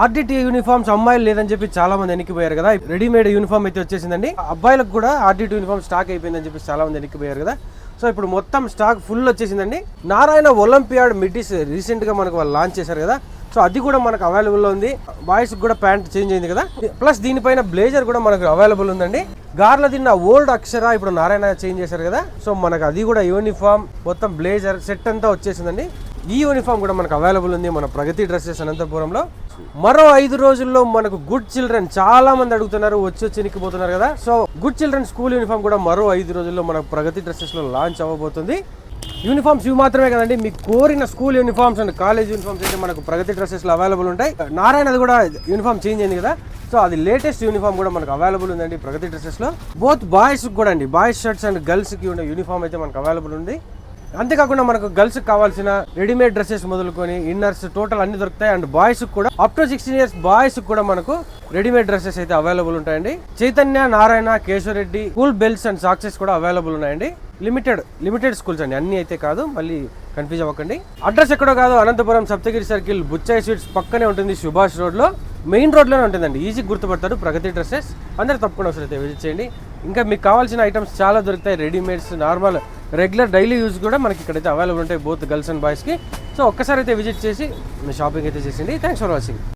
RDT uniforms అమ్మాయిలు లేదని చెప్పి చాలా మంది వెనక్కిపోయారు కదా. రెడీమేడ్ యూనిఫామ్ అయితే వచ్చేసిందండి. అబ్బాయిలకు కూడా ఆర్డిటి యూనిఫామ్ స్టాక్ అయిపోయిందని చెప్పి చాలా మంది వెనక్కిపోయారు కదా. సో ఇప్పుడు మొత్తం స్టాక్ ఫుల్ వచ్చేసిందండి. నారాయణ ఒలింపియాడ్ మిడ్డీస్ రీసెంట్గా మనకు వాళ్ళు లాంచ్ చేశారు కదా. సో అది కూడా మనకు అవైలబుల్లో ఉంది. బాయ్స్ కూడా ప్యాంట్ చేంజ్ అయింది కదా. ప్లస్ దీనిపైన బ్లేజర్ కూడా మనకు అవైలబుల్ ఉందండి. గార్ల తిన్న ఓల్డ్ అక్షర ఇప్పుడు నారాయణ చేంజ్ చేశారు కదా. సో మనకు అది కూడా యూనిఫామ్ మొత్తం బ్లేజర్ సెట్ అంతా వచ్చేసిందండి. ఈ యూనిఫామ్ కూడా మనకు అవైలబుల్ ఉంది మన ప్రగతి డ్రెస్సెస్ అనంతపురంలో. మరో 5 రోజుల్లో మనకు గుడ్ చిల్డ్రన్ చాలా మంది అడుగుతున్నారు, వచ్చి చినికిపోతున్నారు కదా. So good children school uniform కూడా మరో 5 రోజుల్లో మనకు ప్రగతి డ్రెస్సెస్ లో లాంచ్ అవ్వబోతుంది. యూనిఫామ్స్ ఇవి మాత్రమే కదండి, మీకు కోరిన school uniforms and college uniforms అయితే మనకు ప్రగతి డ్రెస్సెస్ లో అవైలబుల్ ఉంటాయి. నారాయణది కూడా యూనిఫామ్ చేంజ్ అయింది కదా. సో అది లేటెస్ట్ యూనిఫామ్ కూడా మనకు అవైలబుల్ ఉందండి ప్రగతి డ్రెస్సెస్ లో. బోత్ బాయ్స్ కూడా అండి, బాయ్స్ షర్ట్స్ అండ్ గర్ల్స్ కి ఉండే యూనిఫామ్ అయితే మనకు అవైలబుల్ ఉంది. అంతేకాకుండా మనకు గర్ల్స్ కావాల్సిన రెడీమేడ్ డ్రెస్సెస్ మొదలుకొని ఇన్నర్స్ టోటల్ అన్ని దొరుకుతాయి. అండ్ బాయ్స్ కూడా అప్ టు 16 years బాయ్స్ కూడా మనకు రెడీమేడ్ డ్రెస్సెస్ అయితే అవైలబుల్ ఉంటాయండి. Chaitanya, Narayana, Keshava Reddy school belts and socks కూడా అవైలబుల్ ఉన్నాయండి. లిమిటెడ్ స్కూల్స్ అండి, అన్ని అయితే కాదు, మళ్ళీ కన్ఫ్యూజ్ అవ్వకండి. అడ్రస్ ఎక్కడో కాదు, అనంతపురం సప్తగిరి సర్కిల్ బుచ్చాయి స్వీట్స్ పక్కనే ఉంటుంది, సుభాష్ రోడ్ లో మెయిన్ రోడ్లోనే ఉంటుందండి. ఈజీ గుర్తుపడతారు ప్రగతి డ్రెస్సెస్. అందరూ తప్పకుండా ఒకసారి అయితే విజిట్ చేయండి. ఇంకా మీకు కావాల్సిన ఐటమ్స్ చాలా దొరుకుతాయి. Readymades, normal, regular, daily use కూడా మనకి ఇక్కడైతే అవైలబుల్ ఉంటాయి బోత్ గర్ల్స్ అండ్ బాయ్స్కి. సో ఒక్కసారి అయితే విజిట్ చేసి షాపింగ్ అయితే చేసింది. Thanks for watching.